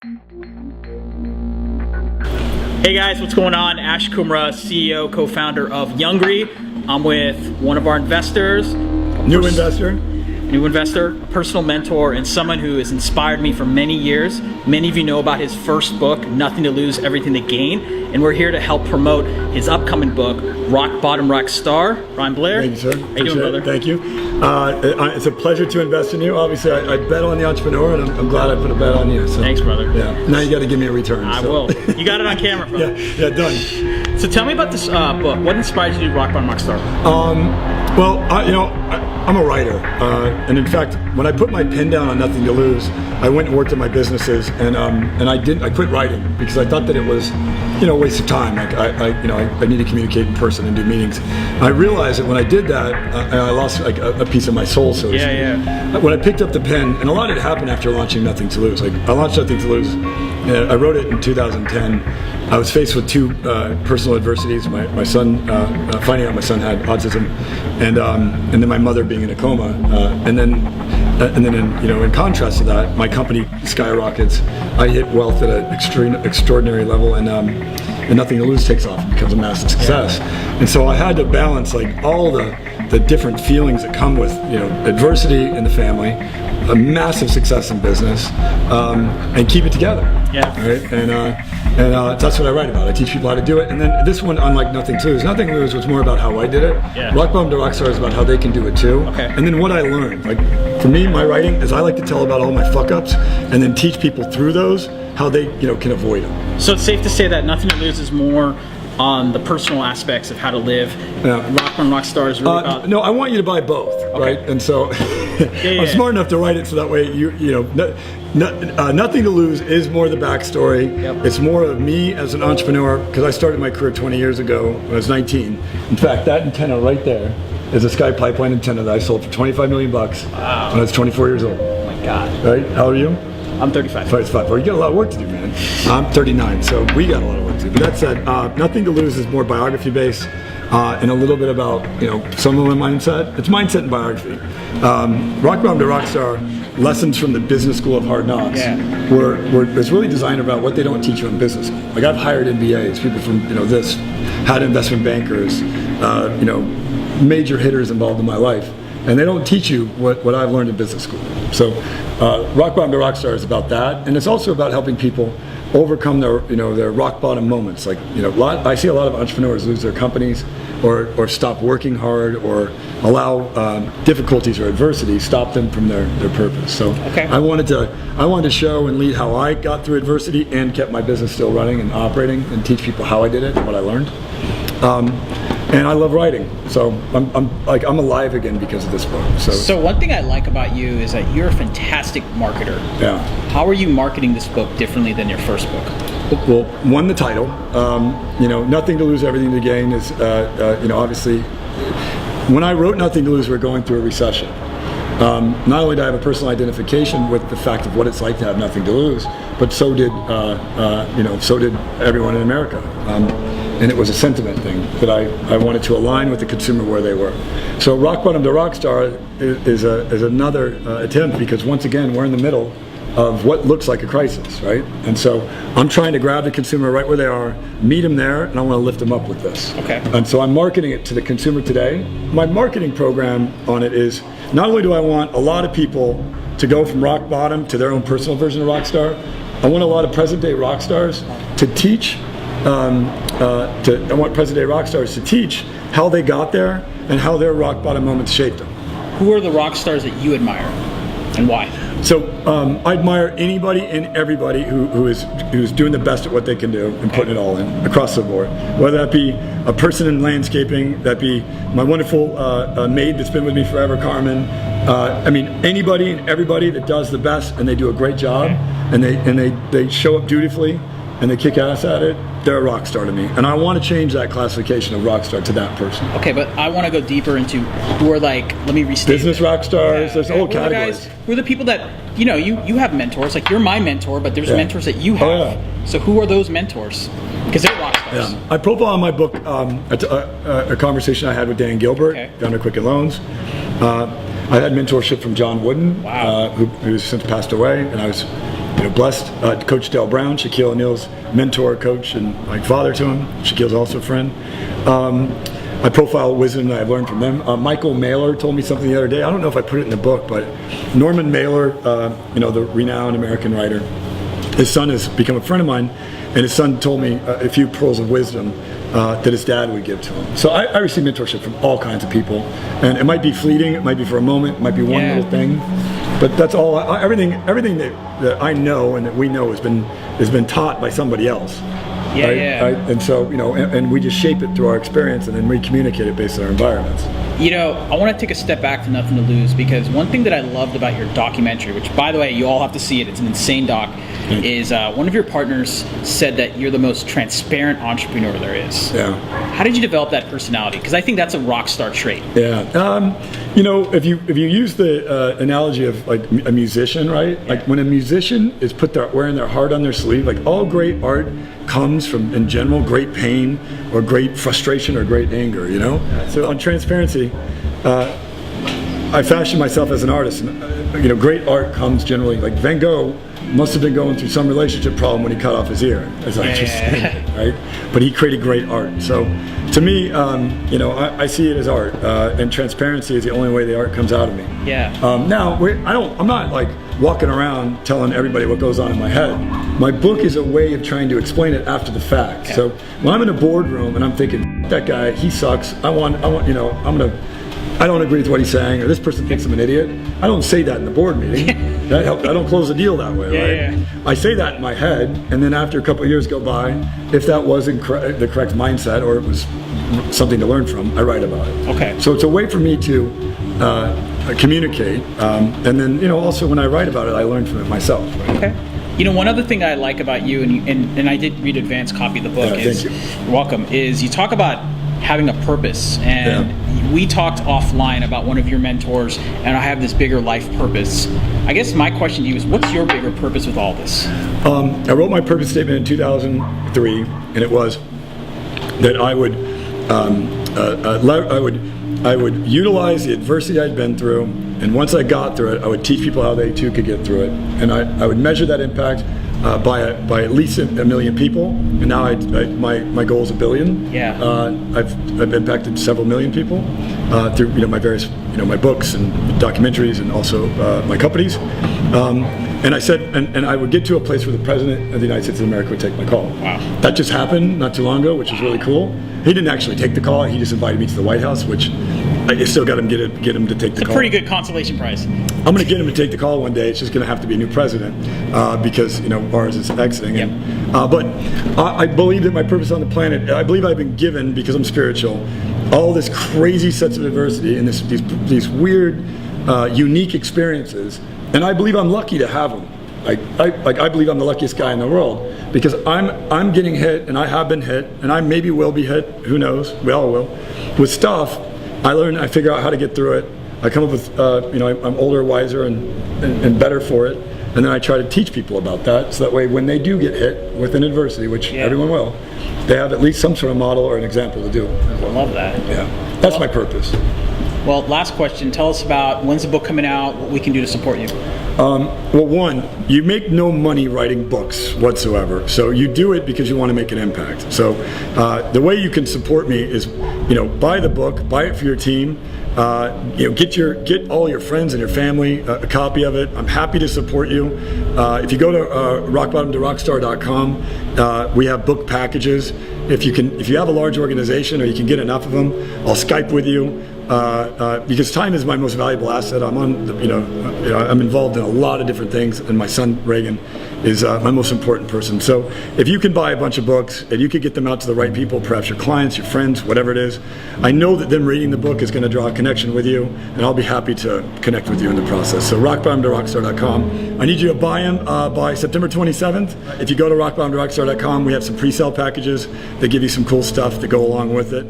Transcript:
Hey guys, what's going on? Ash Kumra, CEO, co-founder of Youngry. I'm with one of our investors. New investor, a personal mentor, and someone who has inspired me for many years. Many of you know about his first book, Nothing to Lose, Everything to Gain, and we're here to help promote his upcoming book, Rock Bottom Rock Star. Ryan Blair. Thank you, sir. How you doing, brother? Thank you. It's a pleasure to invest in you. Obviously, I bet on the entrepreneur, and I'm glad I put a bet on you. So. Thanks, brother. Yeah. Now you got to give me a return. I will. You got it on camera, brother. Yeah, done. So tell me about this book. What inspired you to do Rock Bottom Rock Star? Well, I'm a writer, and in fact, when I put my pen down on Nothing to Lose, I went and worked at my businesses, and I quit writing because I thought that it was, a waste of time. Like I need to communicate in person and do meetings. I realized that when I did that, I lost like a piece of my soul. So to speak. When I picked up the pen, and a lot had happened after launching Nothing to Lose. Like I launched Nothing to Lose. I wrote it in 2010. I was faced with two personal adversities: my son, finding out my son had autism, and then my mother being in a coma, and then in contrast to that, my company skyrockets. I hit wealth at an extraordinary level, and Nothing to Lose takes off and becomes a massive success. And so I had to balance like all the different feelings that come with adversity in the family, a massive success in business, and keep it together. Yeah. Right. And that's what I write about. I teach people how to do it. And then this one, unlike Nothing to Lose, Nothing to Lose was more about how I did it. Yeah. Rock Bottom to Rockstar is about how they can do it too. Okay. And then what I learned. Like for me, my writing is I like to tell about all my fuck ups and then teach people through those how they can avoid them. So it's safe to say that Nothing to Lose is more on the personal aspects of how to live. Yeah. Rock Bottom Rock Star is really about... No, I want you to buy both, right? And so I'm smart enough to write it so that way Nothing to Lose is more the backstory. Yep. It's more of me as an entrepreneur because I started my career 20 years ago when I was 19. In fact, that antenna right there is a Sky Pipeline antenna that I sold for $25 million when I was 24 years old. Oh my God. Right? How are you? I'm 35. 35. Well, you got a lot of work to do, man. I'm 39, so we got a lot of work to do. But that said, Nothing to Lose is more biography based and a little bit about some of my mindset. It's mindset and biography. Rock Bottom to Rockstar, lessons from the business school of hard knocks. Yeah. It's really designed about what they don't teach you in business school. Like I've hired MBAs, people from had investment bankers, major hitters involved in my life. And they don't teach you what I've learned in business school. So Rock Bottom to Rockstar is about that. And it's also about helping people overcome their rock bottom moments. Like, I see a lot of entrepreneurs lose their companies or stop working hard or allow difficulties or adversity stop them from their purpose. So I wanted to show and lead how I got through adversity and kept my business still running and operating and teach people how I did it and what I learned. And I love writing, so I'm alive again because of this book. So one thing I like about you is that you're a fantastic marketer. Yeah. How are you marketing this book differently than your first book? Well, one, the title. Nothing to Lose, Everything to Gain is obviously when I wrote Nothing to Lose, we were going through a recession. Not only did I have a personal identification with the fact of what it's like to have nothing to lose, but so did everyone in America. And it was a sentiment thing that I wanted to align with the consumer where they were. So Rock Bottom to Rockstar is another attempt because once again we're in the middle of what looks like a crisis, right? And so I'm trying to grab the consumer right where they are, meet them there, and I want to lift them up with this. Okay. And so I'm marketing it to the consumer today. My marketing program on it is not only do I want a lot of people to go from rock bottom to their own personal version of Rockstar, I want a lot of present day rock stars to teach. I want present day rock stars to teach how they got there and how their rock bottom moments shaped them. Who are the rock stars that you admire, and why? So I admire anybody and everybody who's doing the best at what they can do and putting it all in across the board. Whether that be a person in landscaping, that be my wonderful maid that's been with me forever, Carmen. Anybody and everybody that does the best and they do a great job and they show up dutifully and they kick ass at it, they're a rock star to me. And I want to change that classification of rock star to that person. Okay, but I want to go deeper into who are let me restate. Business rock stars, there's whole categories. Who are the people that, you have mentors, like you're my mentor, but there's mentors that you have. Oh, yeah. So who are those mentors? Because they're rock stars. Yeah. I profile in my book a conversation I had with Dan Gilbert, founder of Quicken Loans. I had mentorship from John Wooden, wow. who's since passed away, and I was blessed. Coach Dale Brown, Shaquille O'Neal's mentor, coach, and like father to him. Shaquille's also a friend. I profile wisdom that I've learned from them. Michael Mailer told me something the other day. I don't know if I put it in the book, but Norman Mailer, the renowned American writer, his son has become a friend of mine, and his son told me a few pearls of wisdom that his dad would give to him. So I receive mentorship from all kinds of people, and it might be fleeting, it might be for a moment, it might be one little thing, but that's all. Everything that I know and that we know has been taught by somebody else. And so, and we just shape it through our experience and then we communicate it based on our environments. I want to take a step back to Nothing to Lose, because one thing that I loved about your documentary, which by the way, you all have to see it, it's an insane doc, is one of your partners said that you're the most transparent entrepreneur there is. Yeah. How did you develop that personality? Because I think that's a rock star trait. Yeah. If you use the analogy of like a musician, right? Like when a musician is wearing their heart on their sleeve, like all great art comes from, in general, great pain or great frustration or great anger, So on transparency, I fashion myself as an artist, and great art comes generally, like Van Gogh must have been going through some relationship problem when he cut off his ear, as I just said, right? But he created great art. So to me, I see it as art, and transparency is the only way the art comes out of me. Yeah. Now, I'm not like walking around telling everybody what goes on in my head. My book is a way of trying to explain it after the fact. So when I'm in a boardroom and I'm thinking, that guy, he sucks. I don't agree with what he's saying, or this person thinks I'm an idiot. I don't say that in the board meeting. I don't close the deal that way, right? Yeah. I say that in my head, and then after a couple of years go by, if that wasn't the correct mindset or it was something to learn from, I write about it. Okay. So it's a way for me to communicate, and then also when I write about it, I learn from it myself. Right? Okay. One other thing I like about you, and I did read advanced copy of the book. Thank you. You're welcome. Is you talk about having a purpose, and we talked offline about one of your mentors, and I have this bigger life purpose. I guess my question to you is, what's your bigger purpose with all this? I wrote my purpose statement in 2003, and it was that I would utilize the adversity I'd been through, and once I got through it, I would teach people how they too could get through it, and I would measure that impact by at least 1 million people, and now my goal is 1 billion. Yeah. I've impacted several million people through my various my books and documentaries and also my companies. And I said, and I would get to a place where the President of the United States of America would take my call. Wow. That just happened not too long ago, which was really cool. He didn't actually take the call. He just invited me to the White House, which I still got him get him to take the call. It's a pretty good consolation prize. I'm going to get him to take the call one day. It's just going to have to be a new president because ours is exiting. Yep. But I believe that my purpose on the planet, I believe I've been given, because I'm spiritual, all this crazy sets of adversity and these weird, unique experiences, and I believe I'm lucky to have them. I believe I'm the luckiest guy in the world because I'm getting hit, and I have been hit, and I maybe will be hit. Who knows? We all will. With stuff, I figure out how to get through it. I come up with, I'm older, wiser, and better for it. And then I try to teach people about that, so that way when they do get hit with an adversity, which everyone will, they have at least some sort of model or an example to do. I love that. Yeah, that's my purpose. Well, last question. Tell us about when's the book coming out, what we can do to support you. Well, one, you make no money writing books whatsoever. So you do it because you want to make an impact. So the way you can support me is, buy the book, buy it for your team. Get all your friends and your family a copy of it. I'm happy to support you. If you go to rockbottomtorockstar.com, we have book packages. If you have a large organization or you can get enough of them, I'll Skype with you. Because time is my most valuable asset. I'm I'm involved in a lot of different things, and my son Reagan is my most important person. So if you can buy a bunch of books and you can get them out to the right people, perhaps your clients, your friends, whatever it is, I know that them reading the book is going to draw a connection with you, and I'll be happy to connect with you in the process. So rockbottomtorockstar.com. I need you to buy them by September 27th. If you go to rockbottomtorockstar.com, we have some pre-sale packages that give you some cool stuff to go along with it.